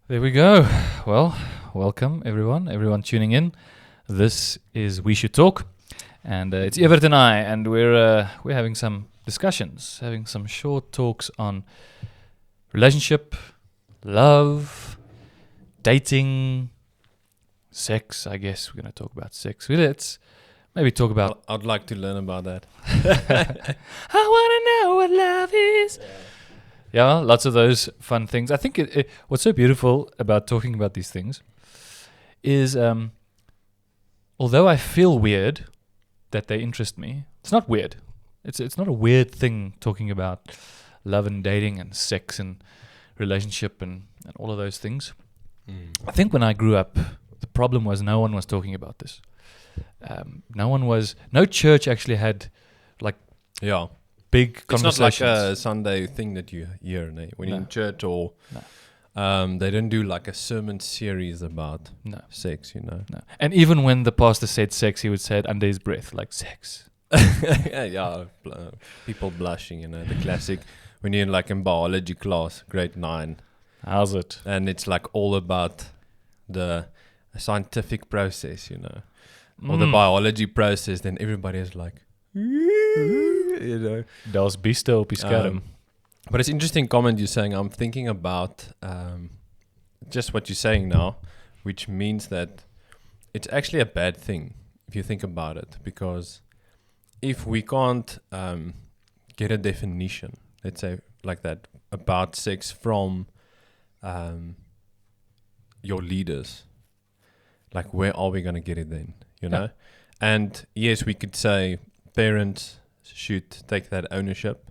There we go. Well, welcome everyone tuning in. This is We Should Talk, and it's Evert and I, and we're having some discussions, having some short talks on relationship, love, dating, sex. I guess we're going to talk about sex. Let's maybe talk about. I'd like to learn about that. I want to know what love is. Yeah, lots of those fun things. I think what's so beautiful about talking about these things is, although I feel weird that they interest me, it's not weird. It's not a weird thing talking about love and dating and sex and relationship and all of those things. I think when I grew up, the problem was no one was talking about this. No church actually had Yeah. big It's conversations. not like a Sunday thing that you hear when you're in church or they don't do like a sermon series about sex, No. And even when the pastor said sex, he would say it under his breath, like sex. People blushing, the classic when you're like in biology class, grade 9. How's it? And it's like all about the scientific process, or the biology process, then everybody is like, Das Biste op die skerm. But it's interesting comment you're saying. I'm thinking about just what you're saying now, which means that it's actually a bad thing if you think about it, because if we can't get a definition, let's say like that, about sex from your leaders, like where are we going to get it then, know? And yes, we could say parents should take that ownership.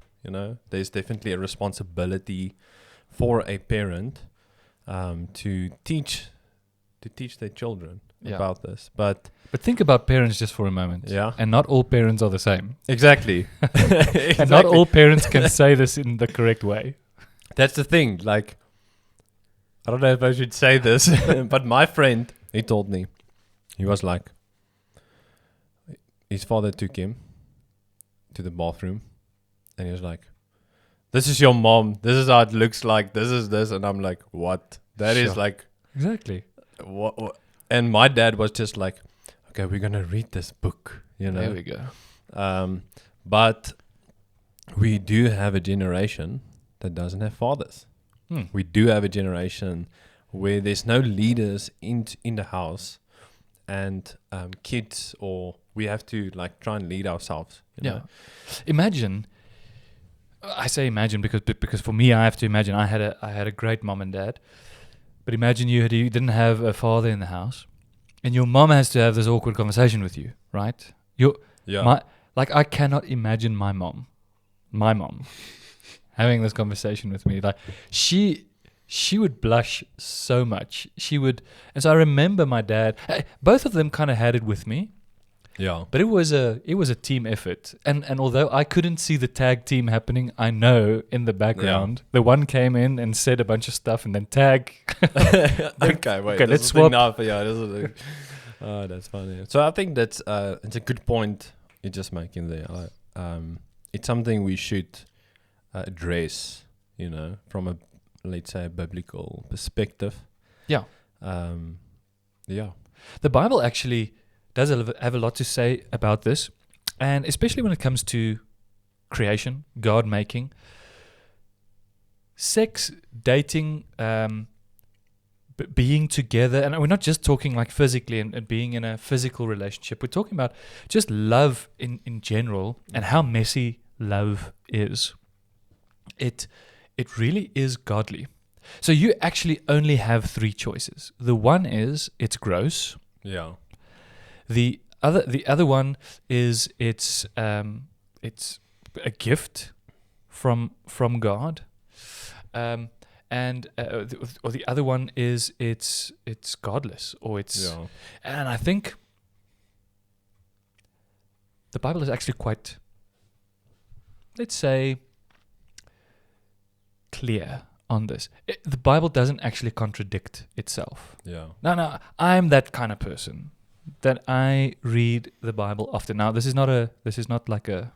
There's definitely a responsibility for a parent to teach their children about this. But think about parents just for a moment. Yeah. And not all parents are the same. Exactly. And not all parents can say this in the correct way. That's the thing. Like, I don't know if I should say this, but my friend, he told me, he was like, his father took him to the bathroom and he was like, this is your mom, this is how it looks like, this is this. And I'm like, what? That is like, exactly. What? And my dad was just like, okay, we're going to read this book, There we go. But we do have a generation that doesn't have fathers. We do have a generation where there's no leaders in the house, and kids, or we have to like try and lead ourselves. You know? Imagine. I say imagine because for me, I have to imagine. I had a great mom and dad, but imagine you didn't have a father in the house, and your mom has to have this awkward conversation with you, right? I cannot imagine my mom having this conversation with me. Like she would blush so much. She would, and so I remember my dad. Both of them kind of had it with me. Yeah. But it was a team effort. And although I couldn't see the tag team happening, I know in the background the one came in and said a bunch of stuff and then tag. Okay, let's swap. That's funny. So I think that's it's a good point you're just making there. It's something we should address, from a, let's say, a biblical perspective. Yeah. Yeah. The Bible actually does have a lot to say about this, and especially when it comes to creation, God making, sex, dating, being together. And we're not just talking like physically and being in a physical relationship. We're talking about just love in general and how messy love is. It really is godly. So you actually only have 3 choices. The one is it's gross. Yeah. The other one is it's a gift from God, or the other one is it's godless, or it's and I think the Bible is actually quite, let's say, clear on this. The Bible doesn't actually contradict itself. Yeah. No, I'm that kind of person that I read the Bible often. Now, this is not like a,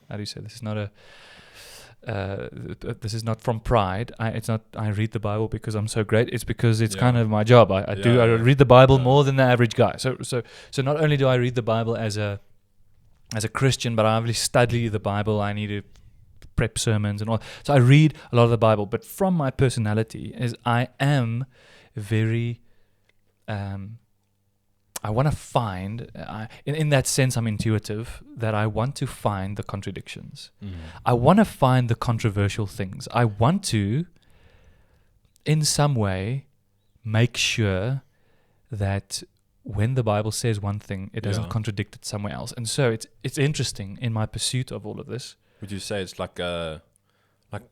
how do you say, this is not this is not from pride. It's not. I read the Bible because I'm so great. It's because it's Yeah. kind of my job. I read the Bible Yeah. more than the average guy. So not only do I read the Bible as a Christian, but I really study the Bible. I need to prep sermons and all. So I read a lot of the Bible. But from my personality, is I am very. I want to find, in that sense, I'm intuitive, that I want to find the contradictions. I want to find the controversial things. I want to, in some way, make sure that when the Bible says one thing, it doesn't contradict it somewhere else. And so it's interesting in my pursuit of all of this. Would you say it's like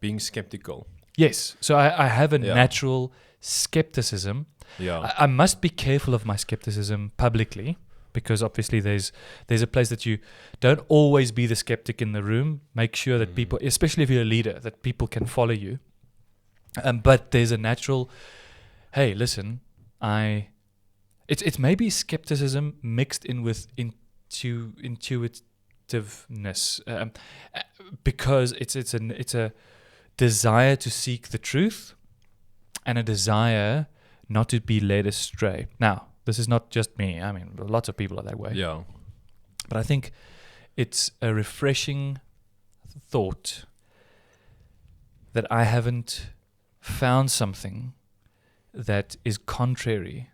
being skeptical? Yes. So I have a natural skepticism. Yeah. I must be careful of my skepticism publicly, because obviously there's a place that you don't always be the skeptic in the room. Make sure that people, especially if you're a leader, that people can follow you. But there's a natural, hey, listen, it's maybe skepticism mixed in with intuitiveness, because it's a desire to seek the truth and a desire not to be led astray. Now, this is not just me. I mean, lots of people are that way. Yeah. But I think it's a refreshing thought that I haven't found something that is contrary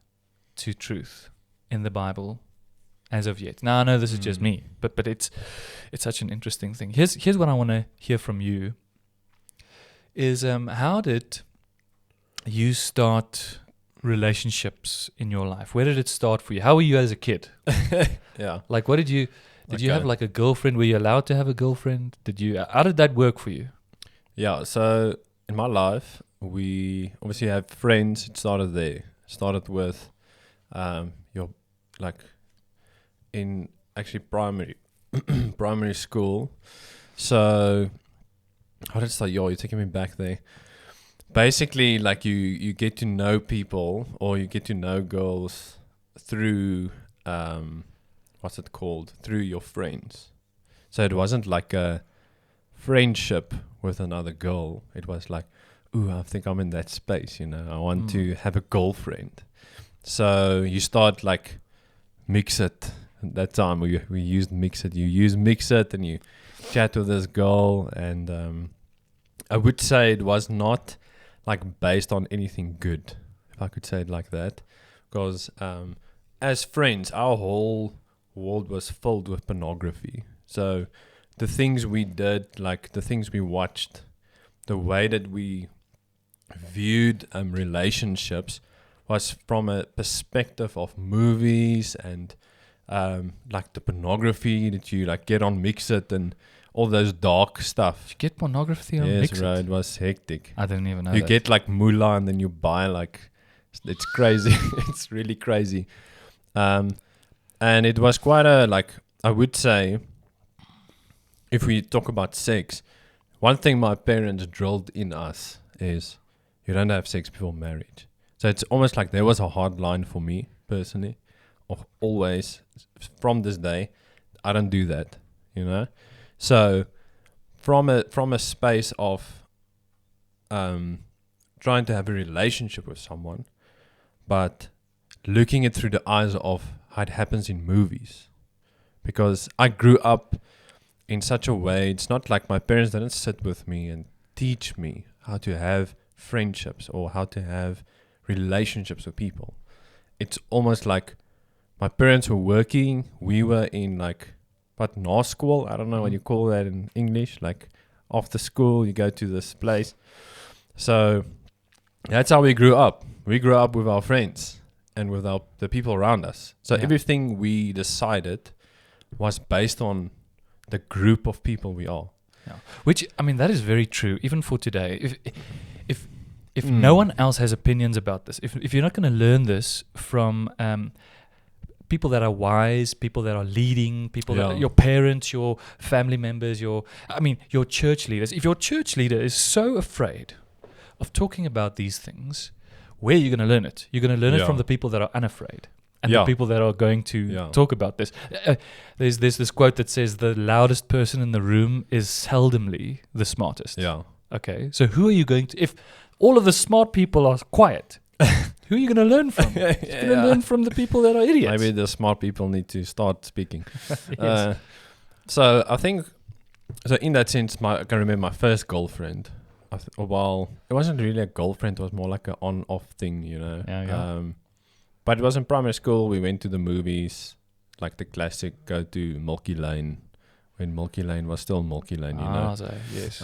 to truth in the Bible as of yet. Now, I know this is just me, but it's such an interesting thing. Here's what I want to hear from you is how did you start relationships in your life? Where did it start for you? How were you as a kid? Yeah. Like, what did you have like a girlfriend? Were you allowed to have a girlfriend? How did that work for you? Yeah. So in my life, we obviously have friends. It started there. Started with in actually primary school. So how did it start? You're taking me back there. Basically, like you get to know people, or you get to know girls through what's it called? Through your friends. So it wasn't like a friendship with another girl. It was like, ooh, I think I'm in that space, I want to have a girlfriend. So you start like Mix It. At that time we used Mix It. You use Mix It and you chat with this girl, and I would say it was not like based on anything good, if I could say it like that, because as friends, our whole world was filled with pornography. So the things we did, like the things we watched, the way that we viewed relationships was from a perspective of movies and like the pornography that you like get on Mix It and all those dark stuff. Did you get pornography on Yes, Mix right. It? It was hectic. I didn't even know You that. get like moolah and then you buy like, it's crazy. It's really crazy. And it was quite I would say, if we talk about sex, one thing my parents drilled in us is you don't have sex before marriage. So it's almost like there was a hard line for me personally, of always, from this day, I don't do that, So from a space of trying to have a relationship with someone, but looking it through the eyes of how it happens in movies. Because I grew up in such a way, it's not like my parents didn't sit with me and teach me how to have friendships or how to have relationships with people. It's almost like my parents were working, we were in na school, I don't know what you call that in English, like after school you go to this place. So that's how we grew up. We grew up with our friends and with the people around us. So everything we decided was based on the group of people we are. Yeah. Which, I mean, that is very true, even for today. If no one else has opinions about this, if you're not going to learn this from people that are wise, people that are leading, people that are your parents, your family members, your church leaders. If your church leader is so afraid of talking about these things, where are you going to learn it? You're going to learn it from the people that are unafraid. and Yeah. the people that are going to Yeah. talk about this. There's this quote that says the loudest person in the room is seldomly the smartest. Yeah. Okay, so who are you going to? If all of the smart people are quiet, who are you going to learn from? You're going to learn from the people that are idiots. Maybe the smart people need to start speaking. Yes. So I think, so in that sense, I can remember my first girlfriend. Well, it wasn't really a girlfriend; it was more like an on-off thing, you know. Yeah. But it was in primary school. We went to the movies, like the classic go to Milky Lane, when Milky Lane was still Milky Lane, you know. So, yes.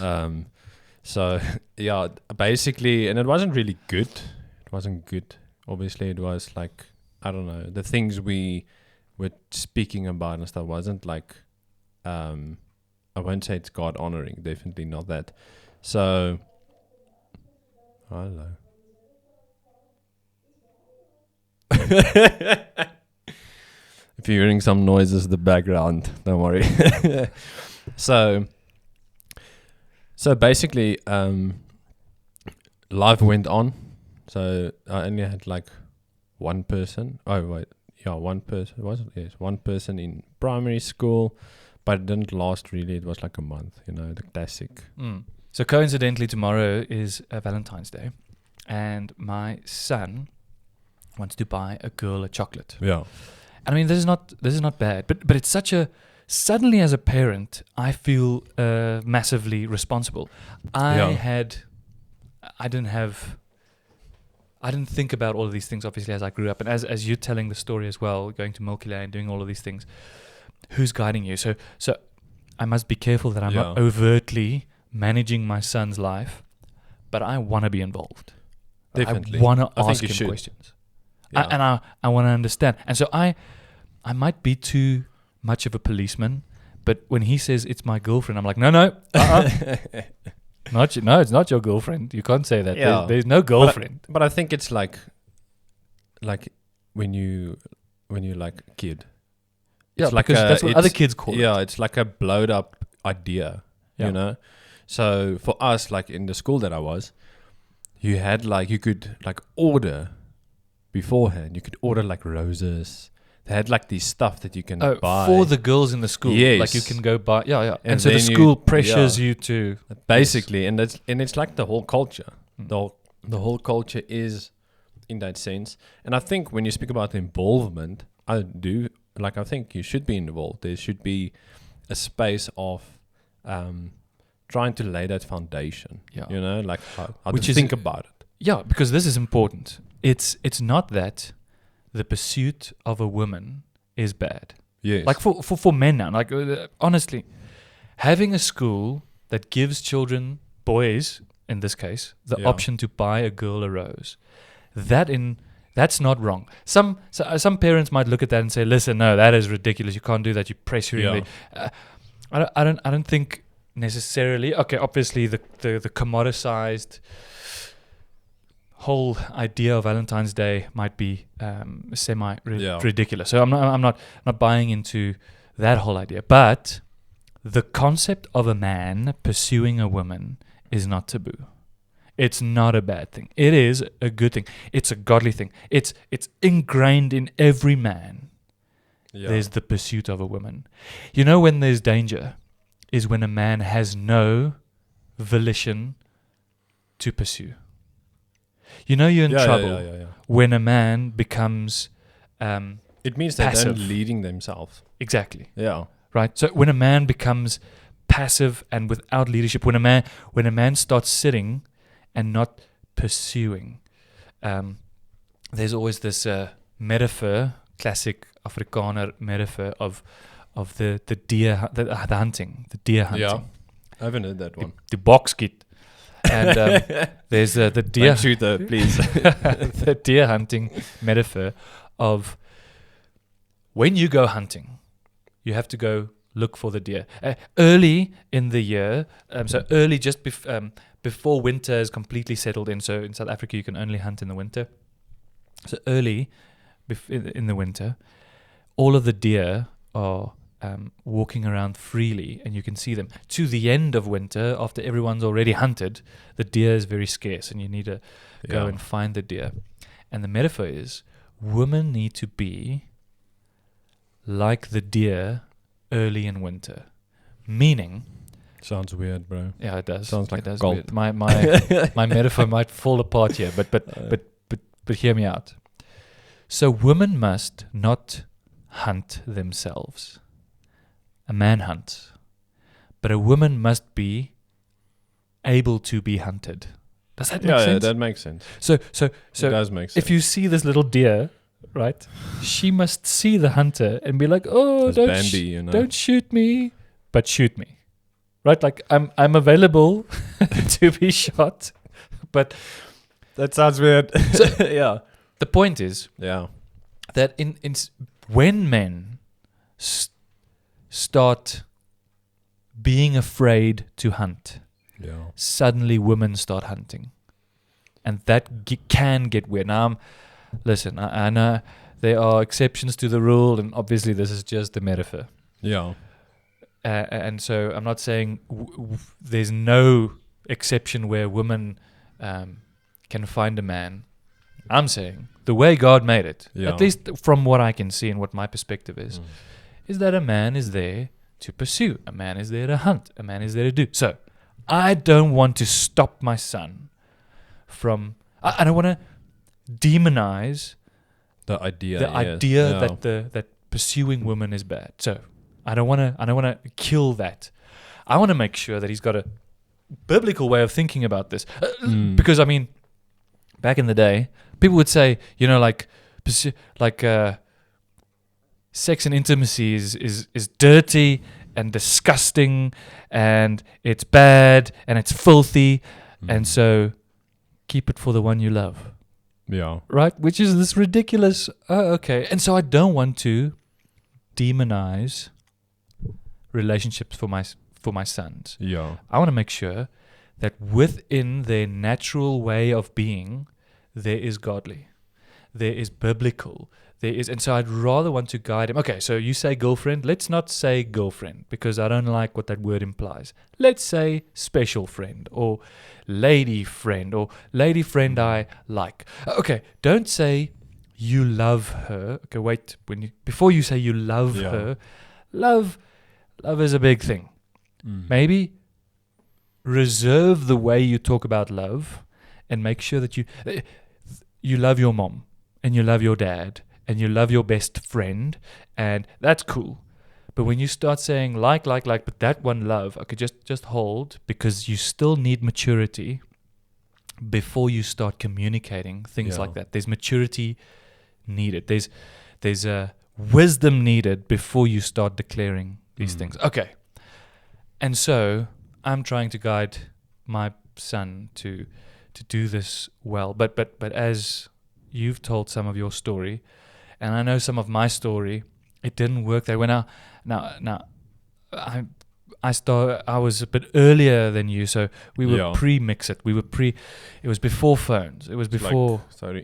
So yeah, basically, and it wasn't really good. It wasn't good. Obviously, it was like, I don't know, the things we were speaking about and stuff wasn't like, I won't say it's God honoring, definitely not that. So, hello. If you're hearing some noises in the background, don't worry. So basically, life went on. So I only had like one person. Oh wait, yeah, one person. Was it? Yes, one person in primary school, but it didn't last really. It was like a month. You know, the classic. So coincidentally, tomorrow is Valentine's Day, and my son wants to buy a girl a chocolate. Yeah. And I mean, this is not bad, but it's such a, suddenly as a parent, I feel massively responsible. I didn't think about all of these things, obviously, as I grew up. And as you're telling the story as well, going to Milky Lane, doing all of these things, who's guiding you? So I must be careful that I'm not overtly managing my son's life, but I want to be involved. Definitely. I want to I think ask you him should. questions. Yeah. I want to understand. And so I might be too much of a policeman, but when he says it's my girlfriend, I'm like, no, no, it's not your girlfriend. You can't say that. Yeah. There's no girlfriend. But I think it's like when you like a kid. Yeah, It's like because that's what it's- other kids call it. Yeah, it's like a blowed up idea, Yeah. you know? So for us, like in the school that I was, you had like, you could like order beforehand. You could order like roses. They had like these stuff that you can buy. For the girls in the school. Yes. Like you can go buy. Yeah. And so then the you- school pressures you to. Basically, and it's like the whole culture. Mm. The whole culture is in that sense. And I think when you speak about involvement, I think you should be involved. There should be a space of trying to lay that foundation. Yeah. You know, like how Which to is- think about it. Yeah, because this is important. It's not that the pursuit of a woman is bad. Yes. Like for men now, like honestly, having a school that gives children, boys in this case, the Yeah. option to buy a girl a rose, that's not wrong. Some parents might look at that and say, "Listen, no, that is ridiculous. You can't do that. You're pressuring Yeah. I don't think necessarily. Okay, obviously the commoditized whole idea of Valentine's Day might be semi ridiculous. So I'm not buying into that whole idea. But the concept of a man pursuing a woman is not taboo. It's not a bad thing. It is a good thing. It's a godly thing. It's ingrained in every man. Yeah. There's the pursuit of a woman. You know when there's danger is when a man has no volition to pursue. You know you're in trouble Yeah. when a man becomes It means they're passive. then leading themselves. Exactly. Yeah. Right? So when a man becomes passive and without leadership, when a man starts sitting and not pursuing, there's always this metaphor, classic Afrikaner metaphor of the deer, the hunting, the deer hunting. Yeah. I haven't heard that one. The boxkit. And there's the deer Don't shoot though, please. the deer hunting metaphor of when you go hunting, you have to go look for the deer. Early in the year, so early just before winter is completely settled in. So in South Africa, you can only hunt in the winter. So early in the winter, all of the deer are walking around freely, and you can see them. To the end of winter, after everyone's already hunted, the deer is very scarce, and you need to go and find the deer. And the metaphor is, women need to be like the deer early in winter. Meaning, Sounds weird, bro. yeah, it does. Sounds like it does. a cult. Weird. My my metaphor might fall apart here, but hear me out. So women must not hunt themselves. A man hunts, but a woman must be able to be hunted. Does that make sense? Yeah, that makes sense. So It does make sense. if you see this little deer, right, she must see the hunter and be like, "Oh, As Bambi, don't shoot me, but shoot me." Right? Like I'm available to be shot, but that sounds weird. Yeah. the point is Yeah. that when men start being afraid to hunt, Yeah. suddenly women start hunting, and that can get weird. Now, listen, I know there are exceptions to the rule, and obviously this is just a metaphor. Yeah. And so I'm not saying there's no exception where women can find a man. I'm saying the way God made it, at least from what I can see and what my perspective is that a man is there to pursue. A man is there to hunt. A man is there to do. So I don't want to stop my son from... I don't want to demonize the idea that pursuing women is bad. So I don't want to kill that. I want to make sure that he's got a biblical way of thinking about this. Because I mean, back in the day, people would say, sex and intimacy is dirty and disgusting and it's bad and it's filthy, and so keep it for the one you love. Yeah. Right? Which is this ridiculous. Okay. And so I don't want to demonize relationships for my sons. Yeah. I want to make sure that within their natural way of being, there is godly, there is biblical, there is, and so I'd rather want to guide him. Okay, so you say girlfriend. Let's not say girlfriend because I don't like what that word implies. Let's say special friend or lady friend or lady friend I like. Okay, don't say you love her. Okay, wait. Before you say you love her, love is a big thing. Maybe reserve the way you talk about love and make sure that you love your mom and you love your dad and you love your best friend, and that's cool. But when you start saying like, but that one love, okay, just hold, because you still need maturity before you start communicating things like that. There's maturity needed. There's a wisdom needed before you start declaring these things. Okay. And so I'm trying to guide my son to do this well. But as you've told some of your story, and I know some of my story, it didn't work that way. Now, I was a bit earlier than you, so we were pre-mix it. It was before phones. It was before.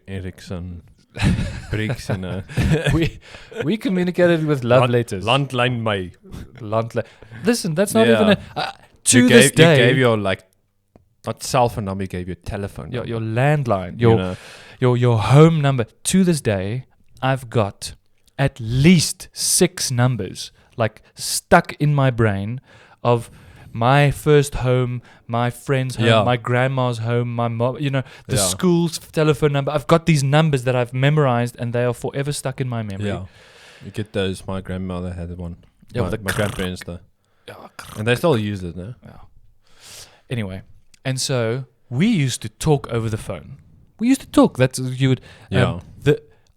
Ericsson. Bricks and we communicated with love letters. Landline my. Listen, that's not even a. You gave your not cell phone number. You gave your telephone number. Your landline. Your home number. To this day, I've got at least 6 numbers stuck in my brain of my first home, my friend's home, my grandma's home, my mom, the school's telephone number. I've got these numbers that I've memorized and they are forever stuck in my memory. Yeah. You get those. My grandmother had one. Yeah, my grandparents though. And they still use it now. Yeah. Anyway, and so we used to talk over the phone. We used to talk. That's you would.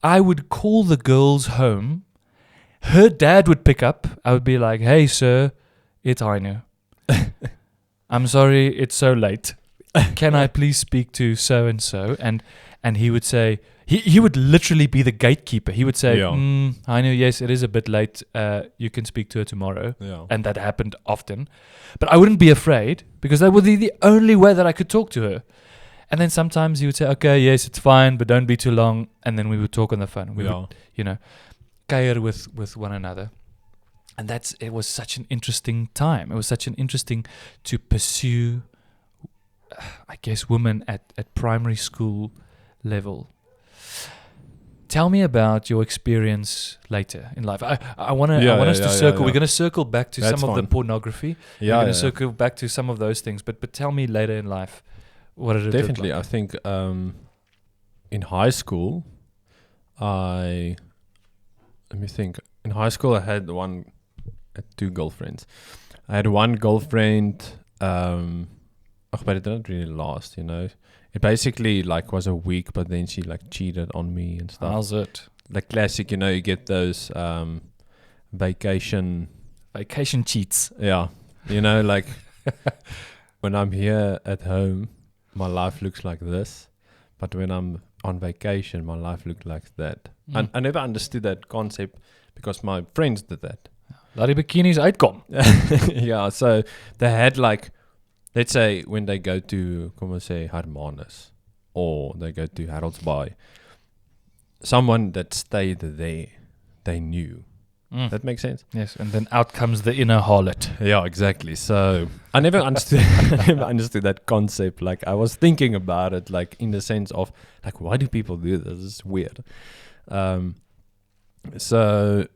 I would call the girls home. Her dad would pick up. I would be like, "Hey, sir, it's Ainu. I'm sorry, it's so late. Can I please speak to so and so?" And he would say, he would literally be the gatekeeper. He would say, Ainu, yes, it is a bit late. You can speak to her tomorrow. Yeah. And that happened often. But I wouldn't be afraid because that would be the only way that I could talk to her. And then sometimes he would say, "Okay, yes, it's fine, but don't be too long." And then we would talk on the phone. We would, care with one another. And it was such an interesting time. It was such an interesting to pursue, I guess, women at primary school level. tell me about your experience later in life. I want Yeah, us to circle. yeah. We're going to circle back to That's some of the fine. pornography. We're Yeah, going yeah, to circle back to some of those things. But tell me later in life, what did it definitely. look like? I think in high school, let me think. In high school, I had two girlfriends. I had one girlfriend. But it didn't really last. It basically like was a week, but then she like cheated on me and stuff. How's it? Like classic, you get those vacation cheats. Yeah. Like when I'm here at home, my life looks like this. But when I'm on vacation, my life looks like that. And I never understood that concept because my friends did that. Laat die bikinis uitkom. Yeah, so they had like, let's say when they go to, come on, say Hermanus, or they go to Harold's Bay, someone that stayed there, they knew. That makes sense? Yes, and then out comes the inner harlot. Yeah, exactly. So I never understood that concept. Like I was thinking about it, like in the sense of like, why do people do this? It's weird. So,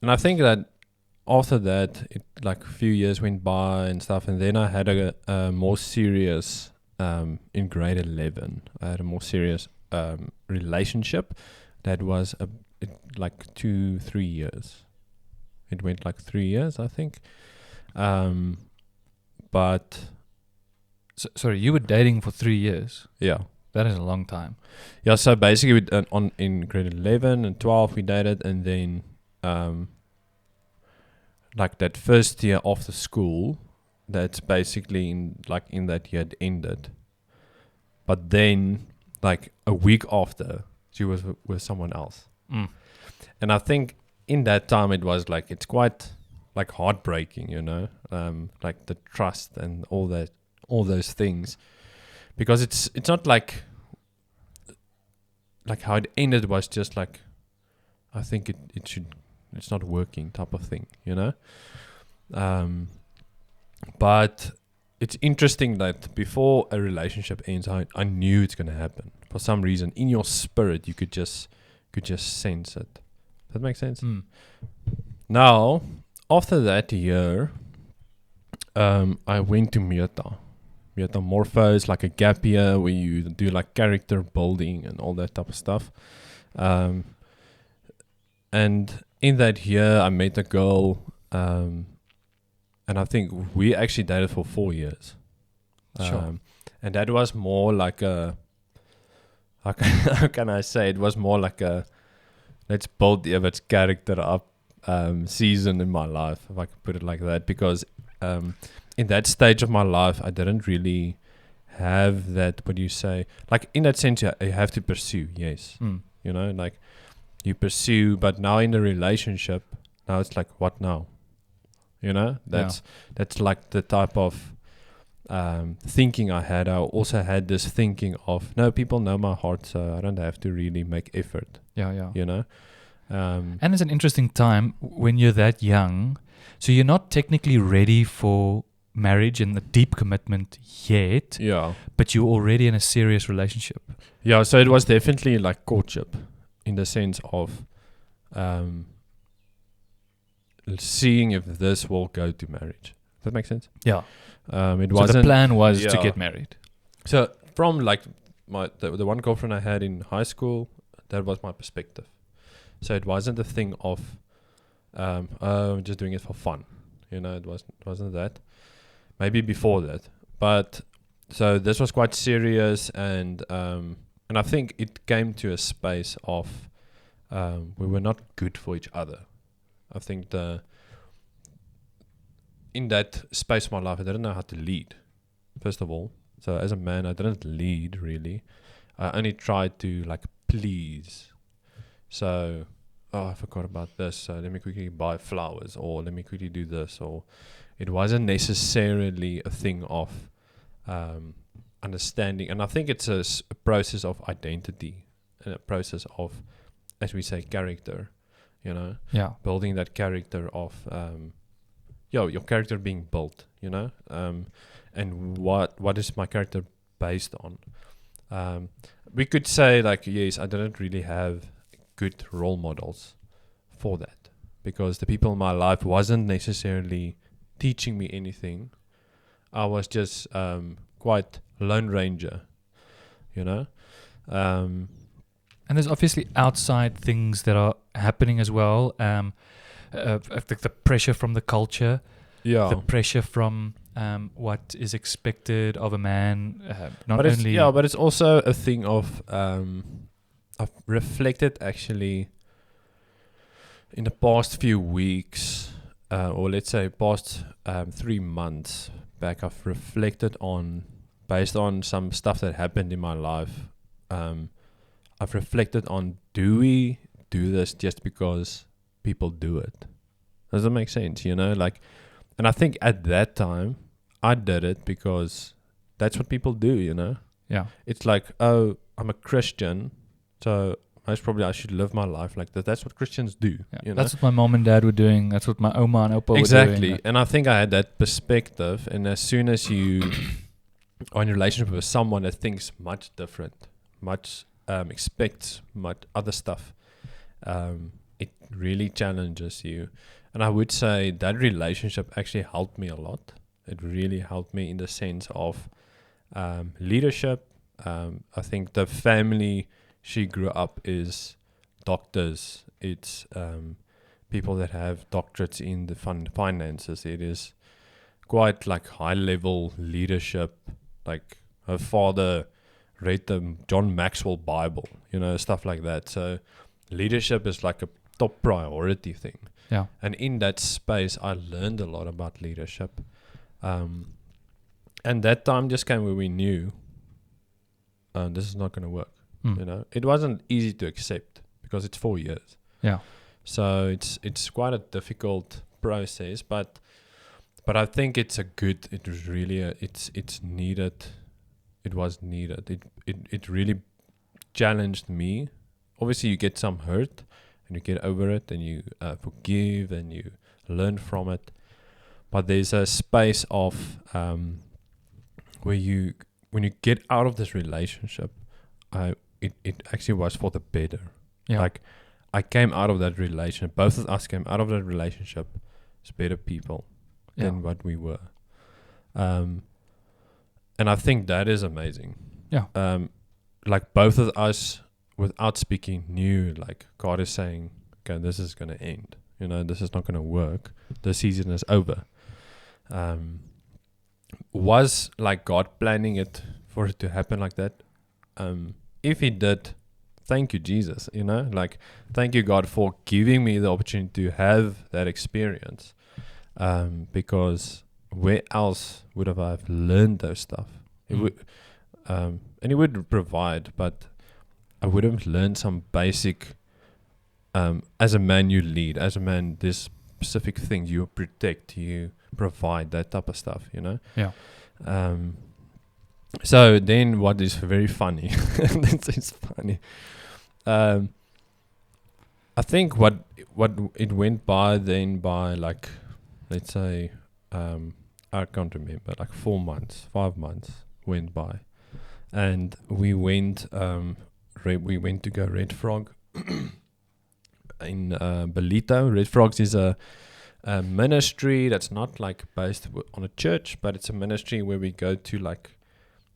and I think that after that, like a few years went by and stuff, and then I had a more serious, in grade 11, I had a more serious relationship that was like 2-3 years. It went like 3 years, I think. But sorry, you were dating for 3 years. yeah, That is a long time. yeah. So basically, in grade 11 and 12, we dated, and then like that first year after school, that's basically in that year it ended. But then, like a week after, she was with someone else. And I think in that time it was like, it's quite like heartbreaking, like the trust and all those things, because it's not like how it ended was just like, I think it's not working type of thing, but it's interesting that before a relationship ends, I knew it's going to happen. For some reason, in your spirit, you could just sense it. That makes sense? Now, after that year, I went to Metamorphose, like a gap year where you do like character building and all that type of stuff. And in that year, I met a girl, and I think we actually dated for 4 years. Sure. And that was more like how can I say? It was more like a, let's build Evert's character up season in my life, if I could put it like that. Because in that stage of my life, I didn't really have that, what do you say? Like in that sense, you have to pursue, yes. Like you pursue, but now in the relationship, now it's like, what now? That's like the type of thinking I had. I also had this thinking of, no, people know my heart, so I don't have to really make effort. Yeah. And it's an interesting time when you're that young. So you're not technically ready for marriage and the deep commitment yet. Yeah. But you're already in a serious relationship. Yeah, so it was definitely like courtship in the sense of seeing if this will go to marriage. Does that make sense? Yeah. It So wasn't. the plan was to get married. So from like the one girlfriend I had in high school, that was my perspective. So it wasn't a thing of I'm just doing it for fun. It wasn't that. Maybe before that. But so this was quite serious, and I think it came to a space of we were not good for each other. I think in that space of my life, I didn't know how to lead, first of all. So as a man, I didn't lead really. I only tried to like please. So, I forgot about this. So let me quickly buy flowers, or let me quickly do this, or it wasn't necessarily a thing of understanding. And I think it's a process of identity, and a process of, as we say, character. Building that character of your character being built, and what is my character based on? We could say like, yes, I didn't really have good role models for that, because the people in my life wasn't necessarily teaching me anything. I was just quite lone ranger, you know. And there's obviously outside things that are happening as well. The pressure from the culture, Yeah, the pressure from what is expected of a man. Not but only but it's also a thing of I've reflected actually in the past few weeks, or let's say past 3 months back. I've reflected on, based on some stuff that happened in my life. I've reflected on, do we do this just because people do it? Does that make sense? You know, like, and I think at that time I did it because that's what people do, you know? yeah. It's like, oh, I'm a Christian, so most probably I should live my life like that. That's what Christians do, Yeah. you know? That's what my mom and dad were doing. That's what my Oma and Opa were Exactly. doing. And I think I had that perspective, and as soon as you are in a relationship with someone that thinks much different, much expects much other stuff, it really challenges you. And I would say that relationship actually helped me a lot. It really helped me in the sense of leadership. I think the family she grew up is doctors. It's people that have doctorates in the finances. It is quite like high level leadership. Like her father read the John Maxwell Bible, you know, stuff like that. So leadership is like a top priority thing. Yeah. And in that space, I learned a lot about leadership. And that time just came where we knew this is not going to work. Mm. You know, it wasn't easy to accept because it's 4 years. Yeah. So it's quite a difficult process, but I think it's a good. It was really it's needed. It was needed. It really challenged me. Obviously, you get some hurt, and you get over it, and you forgive, and you learn from it. But there's a space of where when you get out of this relationship, it actually was for the better. Yeah. Like, I came out of that relationship. Both of us came out of that relationship as better people than what we were. And I think that is amazing. Yeah. Like, both of us, without speaking, knew, like, God is saying, okay, this is going to end. You know, this is not going to work. The season is over. Was, like, God planning it for it to happen like that? If he did, thank you, Jesus, you know, like, thank you, God, for giving me the opportunity to have that experience. Because where else would have I learned those stuff? It would, and he would provide, but I would have learned some basic, as a man you lead, as a man, this specific thing you protect, you provide, that type of stuff, you know? Yeah. So then what is very funny, it's funny, I think what it went by then by, like, let's say, I can't remember, like 4 months, 5 months went by, and we went to go Red Frog in Belito. Red Frogs is a ministry that's not like based on a church, but it's a ministry where we go to, like,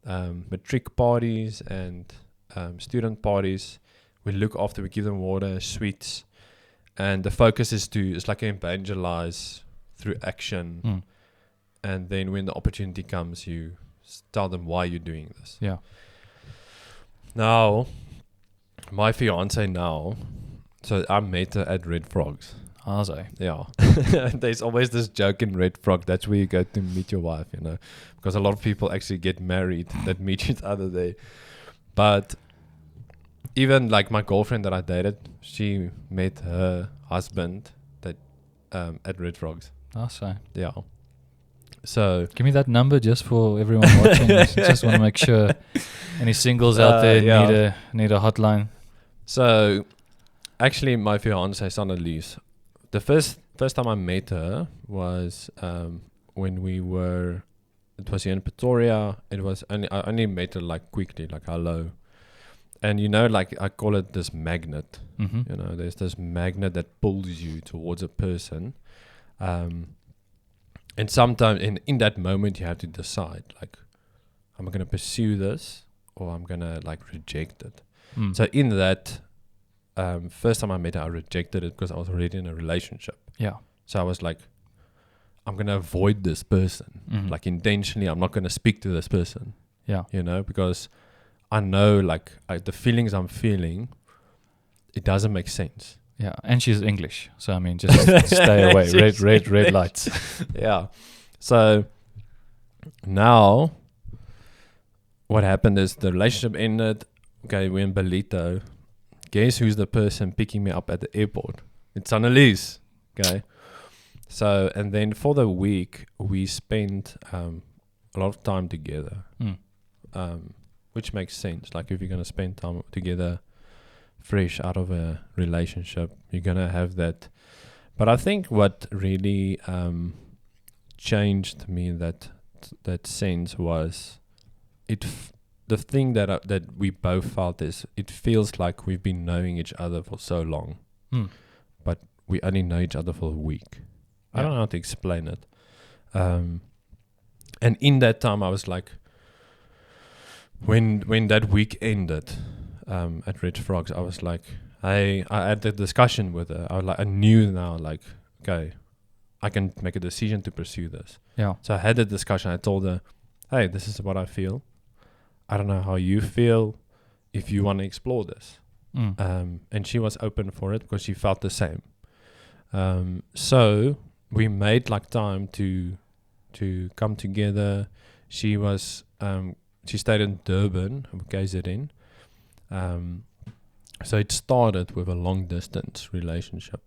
matric parties and student parties. We look after, we give them water, sweets, and the focus is it's like evangelize through action. And then when the opportunity comes, you tell them why you're doing this. Yeah. Now, my fiance now, so I met her at Red Frogs. Also. Yeah. There's always this joke in Red Frog, that's where you go to meet your wife, you know, because a lot of people actually get married that meet each other there. But even like my girlfriend that I dated, she met her husband that at Red Frogs. Also. Yeah. So Give me that number just for everyone watching. Just want to make sure any singles out there need a hotline. So actually, my fiance Annalise, the first time I met her was when we were it was here in Pretoria. It was I only met her like quickly, like hello. And like I call it this magnet. Mm-hmm. There's this magnet that pulls you towards a person. And sometimes in that moment you have to decide, like, am I going to pursue this or I'm going to like reject it? Mm. So in that, first time I met her, I rejected it because I was already in a relationship. Yeah. So I was like, I'm going to avoid this person. Mhm. Like intentionally, I'm not going to speak to this person, Yeah. because I know like the feelings I'm feeling, it doesn't make sense. Yeah. And she's English. So, I mean, just stay away. Red lights. Yeah. So now what happened is the relationship ended. Okay, we're in Belito. Guess who's the person picking me up at the airport? It's Annalise. Okay. So, and then for the week, we spent a lot of time together, which makes sense. Like, if you're going to spend time together fresh out of a relationship, you're going to have that. But I think what really changed me in that sense was the thing that we both felt is it feels like we've been knowing each other for so long, but we only know each other for a week. I don't know how to explain it. And in that time, I was like, when that week ended at Red Frogs, I was like, I had the discussion with her. I knew now, like, okay, I can make a decision to pursue this. Yeah. So I had the discussion. I told her, hey, this is what I feel. I don't know how you feel, if you want to explore this. And she was open for it because she felt the same. So we made like time to come together. She was she stayed in Durban, KZN. So it started with a long distance relationship.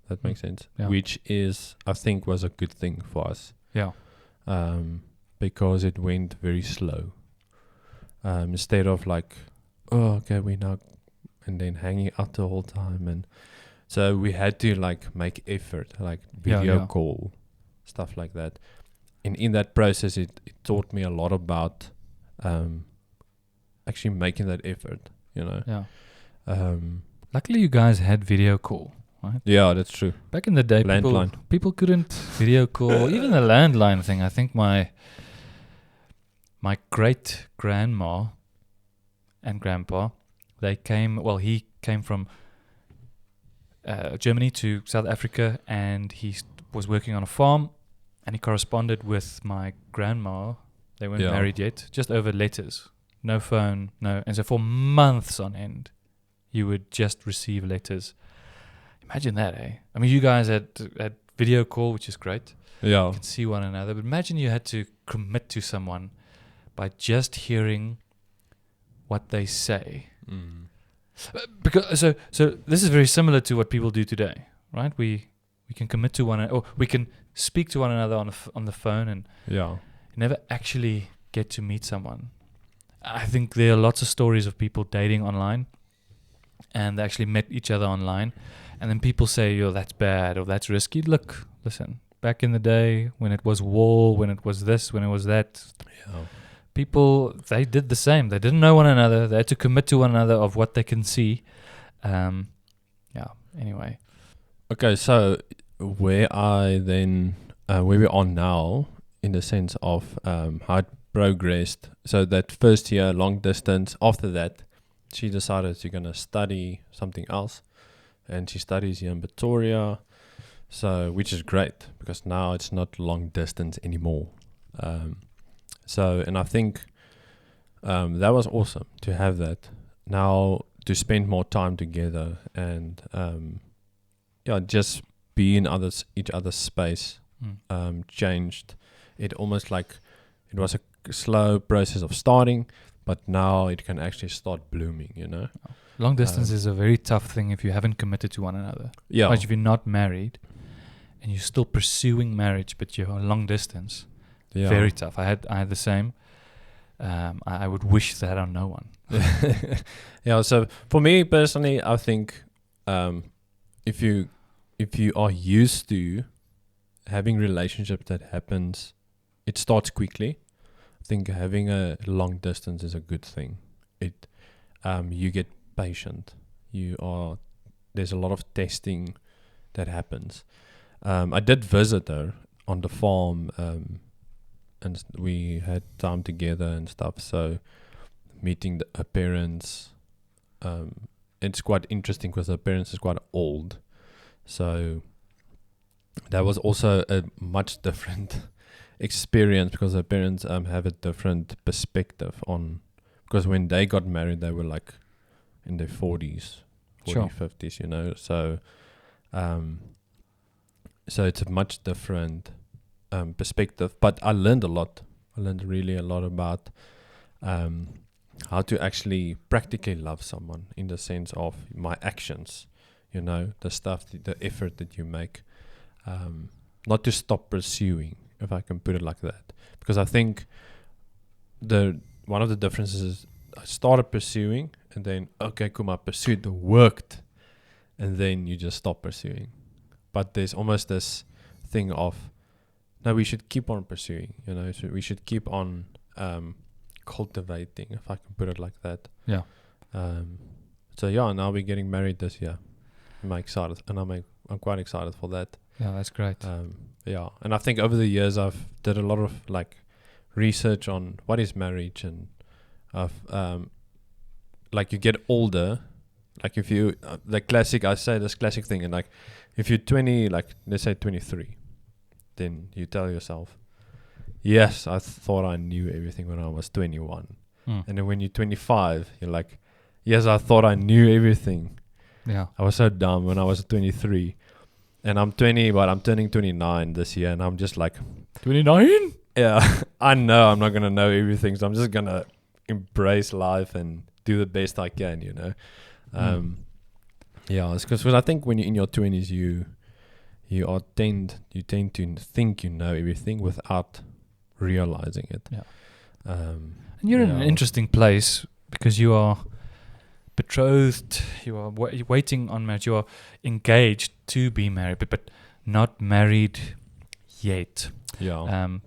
That makes sense. Yeah. Which is, I think, was a good thing for us. Yeah. Because it went very slow. Instead of like, oh, okay, we now, and then hanging out the whole time, and so we had to like make effort, like video call, stuff like that. And in that process, it taught me a lot about actually making that effort. Yeah. Luckily, you guys had video call, right? Yeah, that's true. Back in the day, people couldn't video call. Even the landline thing. I think my great grandma and grandpa, he came from Germany to South Africa, and he was working on a farm, and he corresponded with my grandma. They weren't married yet, just over letters, no phone, no. And so for months on end, you would just receive letters. Imagine that, eh? I mean, you guys had video call, which is great. Yeah. You could see one another, but imagine you had to commit to someone by just hearing what they say. Because so this is very similar to what people do today, right? We can commit to one another, or we can speak to one another on the phone, and never actually get to meet someone. I think there are lots of stories of people dating online, and they actually met each other online, and then people say, "Yo, that's bad," or "That's risky." Look, listen. Back in the day, when it was war, when it was this, when it was that. People, they did the same. They didn't know one another. They had to commit to one another of what they can see. Anyway. Okay, so where we are now, in the sense of how it progressed. So that first year, long distance. After that, she decided she's going to study something else. And she studies here in Pretoria. So, which is great, because now it's not long distance anymore. And I think that was awesome to have that. Now to spend more time together and just be in each other's space changed. It almost like it was a slow process of starting, but now it can actually start blooming. Long distance is a very tough thing if you haven't committed to one another. Yeah. Like if you're not married and you're still pursuing marriage, but you're long distance. Yeah. Very tough. I had the same. I would wish that on no one. So for me personally, I think if you are used to having relationships that happens, it starts quickly. think having a long distance is a good thing. It you get patient. There's a lot of testing that happens. I did visit her on the farm, and we had time together and stuff. So meeting her parents, it's quite interesting because her parents is quite old. So that was also a much different experience because her parents have a different perspective on, because when they got married they were like in their 40s, 50s, you know. So so it's a much different perspective. But I learned a lot. I learned really a lot about how to actually practically love someone in the sense of my actions, you know, the stuff, the effort that you make, not to stop pursuing, if I can put it like that. Because I think one of the differences is I started pursuing and then, okay, cool, my pursuit worked, and then you just stop pursuing. But there's almost this thing of, no, we should keep on pursuing, you know, so we should keep on cultivating, if I can put it like that. Yeah. So yeah, now we're getting married this year. I'm excited, and I'm quite excited for that. Yeah, that's great. Yeah, and I think over the years I've did a lot of like research on what is marriage, and I've like you get older, like if you I say this classic thing, and like if you're 20, like let's say 23, then you tell yourself, yes, I thought I knew everything when I was 21. And then when you're 25, you're like, yes, I thought I knew everything. Yeah. I was so dumb when I was 23. And I'm 20, but I'm turning 29 this year, and I'm just like, 29? Yeah, I know I'm not going to know everything, so I'm just going to embrace life and do the best I can, you know. Yeah, it's because I think when you're in your 20s, you tend to think you know everything without realizing it. Yeah. And you're in an interesting place because you are betrothed, you are waiting on marriage, you are engaged to be married, but not married yet. Yeah.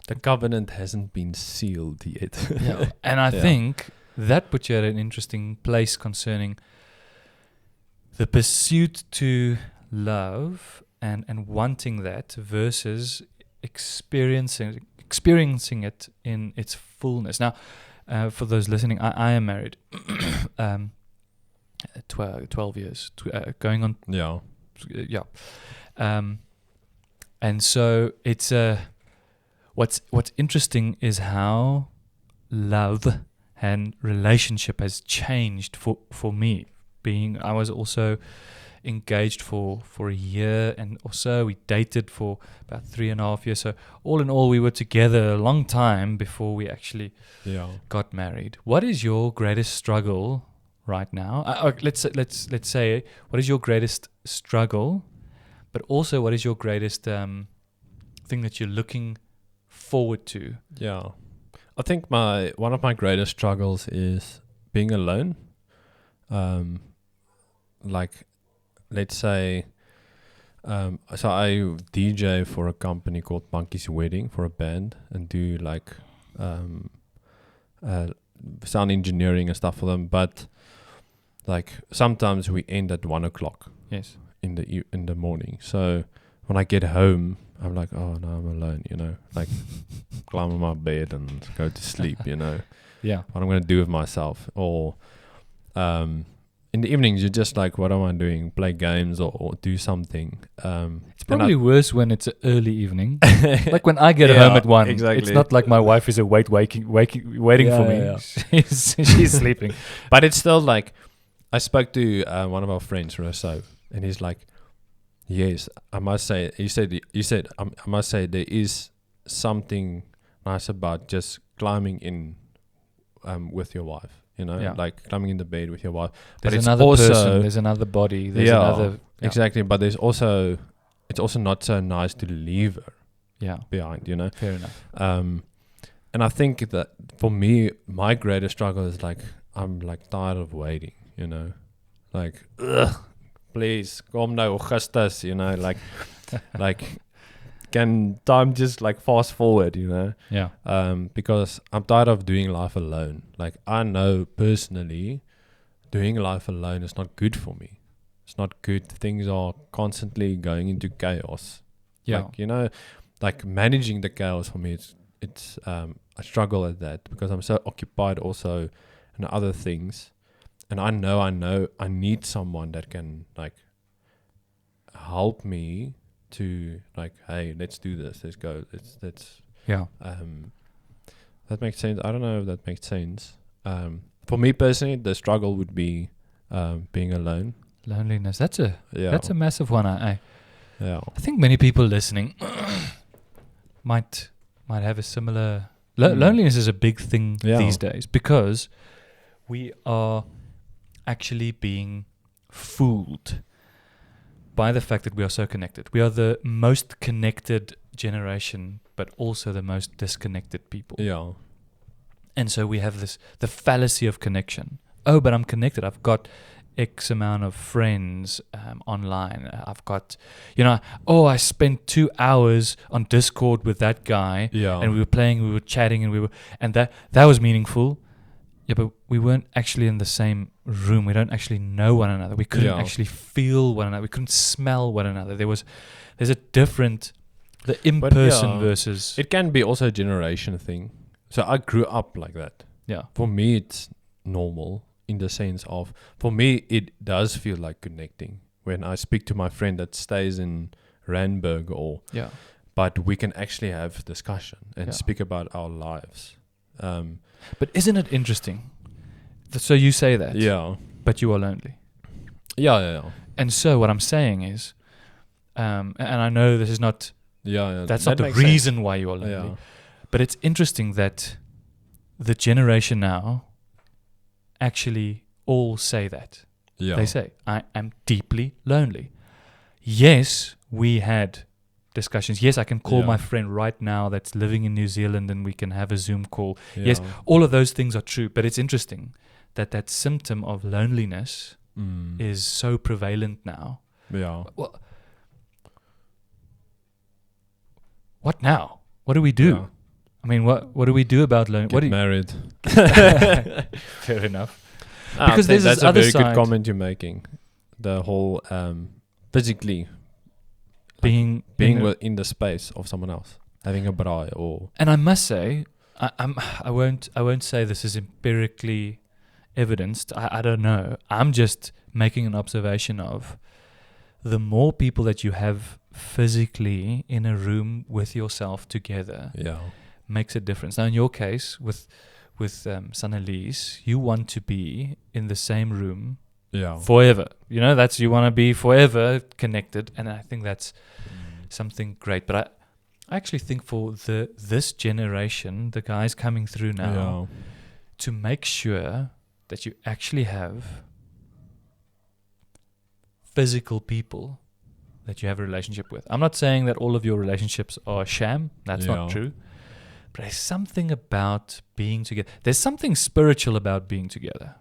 The covenant hasn't been sealed yet. Yeah. And I think that puts you at an interesting place concerning the pursuit to love and wanting that versus experiencing it in its fullness. Now, for those listening, I am married. 12 years, going on. Yeah. Yeah. And so it's what's interesting is how love and relationship has changed for me. I was also engaged for a year and or so. We dated for about 3.5 years. So all in all, we were together a long time before we actually got married. What is your greatest struggle right now? Let's say, what is your greatest struggle, but also what is your greatest thing that you're looking forward to? Yeah, I think one of my greatest struggles is being alone. Like, let's say, so I DJ for a company called Monkey's Wedding for a band and do like sound engineering and stuff for them. But like sometimes we end at 1:00. Yes. In the morning. So when I get home, I'm like, oh no, I'm alone. You know, like climb on my bed and go to sleep. You know. Yeah. What I'm gonna do with myself, or in the evenings, you're just like, what am I doing? Play games or do something. It's probably worse when it's an early evening. Like when I get home at 1, exactly. It's not like my wife is awake waiting for me. Yeah. She's sleeping. But it's still like, I spoke to one of our friends, Rosso, and he's like, yes, I must say, you said, I must say there is something nice about just climbing in with your wife. You know, like climbing in the bed with your wife. There's but another it's also, person, there's another body, there's another... Yeah. Exactly, but it's also not so nice to leave her behind, you know? Fair enough. And I think that for me, my greatest struggle is like, I'm like tired of waiting, you know? Like, ugh, please, kom nou Augustus, you know? Like, can time just like fast forward, Yeah. because I'm tired of doing life alone. Like I know personally, doing life alone is not good for me. It's not good. Things are constantly going into chaos. Yeah. Like, like managing the chaos for me, it's I struggle at that because I'm so occupied also in other things, and I know I need someone that can like help me to like, hey, let's do this, let's go, let's Yeah. that makes sense. I don't know if that makes sense. For me personally, the struggle would be being alone. Loneliness. That's a Yeah. that's a massive one. Yeah. I think many people listening might have a similar. Loneliness is a big thing these days because we are actually being fooled by the fact that we are so connected. We are the most connected generation, but also the most disconnected people. Yeah. And so we have the fallacy of connection. Oh, but I'm connected. I've got X amount of friends online. I've got, I spent 2 hours on Discord with that guy, Yeah. and we were playing, we were chatting, and that was meaningful. Yeah, but we weren't actually in the same room. We don't actually know one another. We couldn't actually feel one another. We couldn't smell one another. There's a different, the in-person versus. It can be also a generation thing. So I grew up like that. Yeah. For me, it's normal in the sense of, for me, it does feel like connecting when I speak to my friend that stays in Randburg but we can actually have discussion and speak about our lives. But isn't it interesting? So you say that. Yeah. But you are lonely. Yeah. And so what I'm saying is, and I know this is not. Yeah. That's not the reason why you are lonely. Yeah. But it's interesting that the generation now actually all say that. Yeah. They say, I am deeply lonely. Yes, we had discussions. Yes, I can call my friend right now that's living in New Zealand and we can have a Zoom call. Yeah. Yes, all of those things are true. But it's interesting that symptom of loneliness is so prevalent now. Yeah. Well, what now? What do we do? Yeah. I mean, what do we do about loneliness? Get married. Fair enough. Because there's that's this a other very side. good comment you're making. The whole physically being in the space of someone else, having a braai or. And I must say, I won't say this is empirically evidenced. I don't know. I'm just making an observation of the more people that you have physically in a room with yourself together makes a difference. Now, in your case, with Sanelise, you want to be in the same room forever. You want to be forever connected, and I think that's something great. But I actually think for this generation, the guys coming through now, to make sure that you actually have physical people that you have a relationship with. I'm not saying that all of your relationships are sham. That's not true. But there's something about being together. There's something spiritual about being together.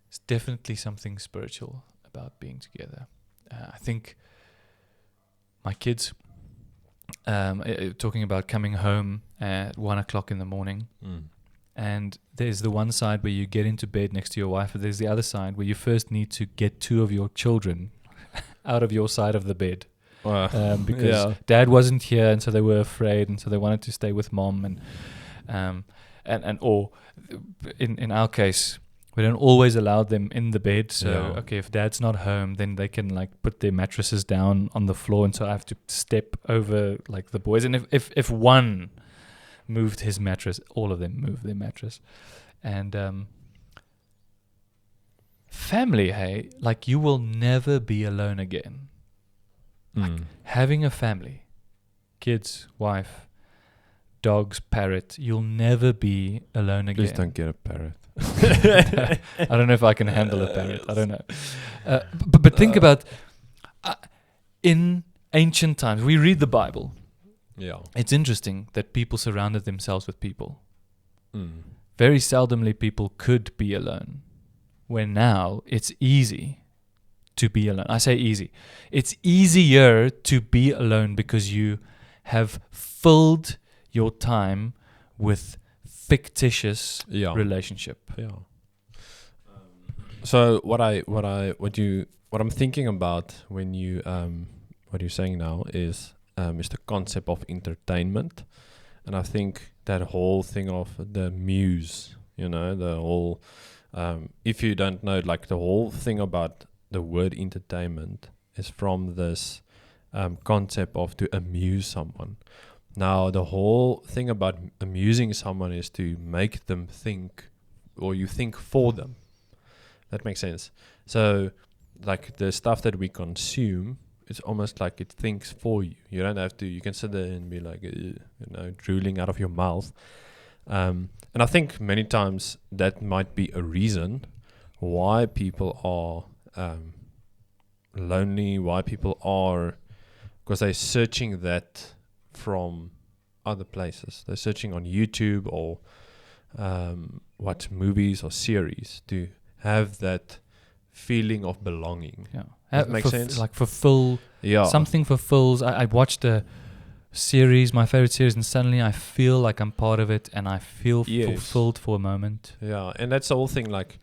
It's definitely something spiritual about being together. I think my kids, talking about coming home at 1 o'clock in the morning, and there's the one side where you get into bed next to your wife, and there's the other side where you first need to get 2 of your children out of your side of the bed. Because dad wasn't here, and so they were afraid, and so they wanted to stay with mom, or in our case, we don't always allow them in the bed. So if dad's not home, then they can like put their mattresses down on the floor, and so I have to step over like the boys. And if one moved his mattress, all of them moved their mattress, and family, hey, like you will never be alone again. Like having a family, kids, wife, dogs, parrot, you'll never be alone again. Please don't get a parrot. I don't know if I can handle a parrot. I don't know. But think about, in ancient times, we read the Bible. Yeah. It's interesting that people surrounded themselves with people. Very seldomly people could be alone. Where now it's easy to be alone. I say easy. It's easier to be alone because you have filled your time with fictitious Yeah. relationship. Yeah. So what I'm thinking about when you what you're saying now is the concept of entertainment, and I think that whole thing of the muse, the whole if you don't know, like the whole thing about the word entertainment is from this concept of to amuse someone. Now the whole thing about amusing someone is to make them think, or you think for them. That makes sense. So, like the stuff that we consume, it's almost like it thinks for you. You don't have to. You can sit there and be like, drooling out of your mouth. And I think many times that might be a reason why people are lonely. Why people are, because they're searching that from other places. They're searching on YouTube or watch movies or series to have that feeling of belonging. Yeah, That makes sense. Like fulfill something fulfills. I watched a series, my favorite series, and suddenly I feel like I'm part of it, and I feel fulfilled for a moment. Yeah, and that's the whole thing. Like,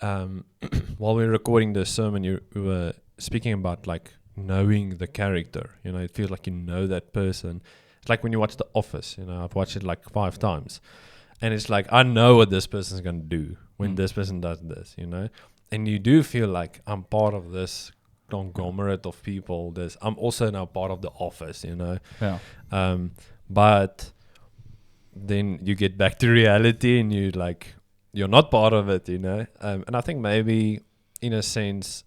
while we were recording this sermon, we were speaking about like knowing the character. It feels like you know that person. It's like when you watch The Office. I've watched it like 5 times. And it's like, I know what this person's going to do when this person does this, And you do feel like I'm part of this conglomerate of people. I'm also now part of the office, Yeah. But then you get back to reality and you're not part of it, And I think maybe, in a sense,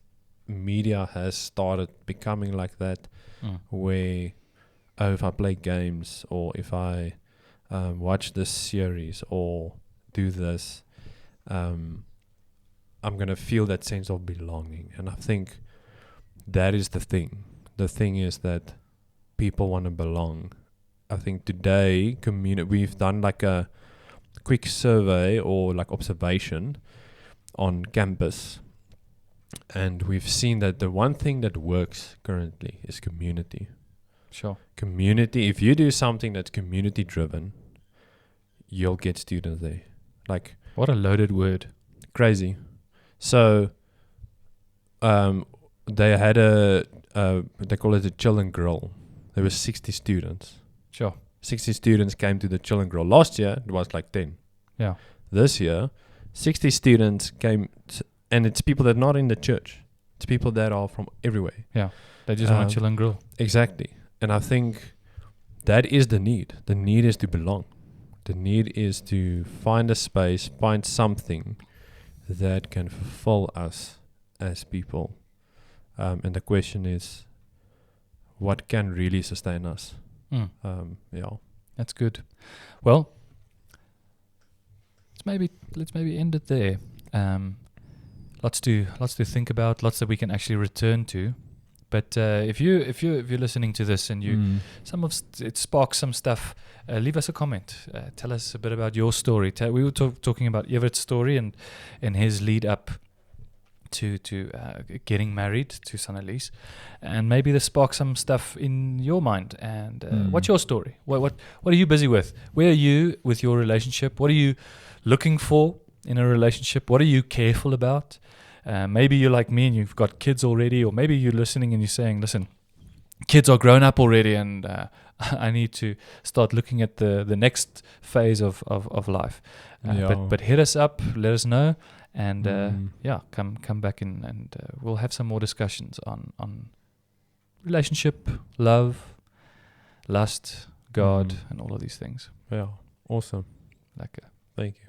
media has started becoming like that, where, if I play games or if I watch this series or do this, I'm going to feel that sense of belonging. And I think that is the thing. The thing is that people want to belong. I think today, we've done like a quick survey or like observation on campus, and we've seen that the one thing that works currently is community. Sure. Community. If you do something that's community driven, you'll get students there. Like, what a loaded word. Crazy. So they had they call it a chill and grill. There were 60 students. Sure. 60 students came to the chill and grill. Last year it was like 10. Yeah. This year 60 students came, and it's people that are not in the church. It's people that are from everywhere. Yeah. They just want to chill and grill. Exactly. And I think that is the need. The need is to belong. The need is to find a space, find something that can fulfill us as people. And the question is, what can really sustain us? Yeah. That's good. Well, let's maybe end it there. Lots to think about, lots that we can actually return to. But if you're listening to this and it sparks some stuff, leave us a comment. Tell us a bit about your story. We were talking about Everett's story and his lead up to getting married to Sanalise, and maybe this sparks some stuff in your mind. And what's your story? What are you busy with? Where are you with your relationship? What are you looking for in a relationship? What are you careful about? Maybe you're like me and you've got kids already, or maybe you're listening and you're saying, listen, kids are grown up already, and I need to start looking at the next phase of life. But hit us up, let us know, and come back in, and we'll have some more discussions on relationship, love, lust, God, and all of these things. Yeah, awesome. Lekker. Thank you.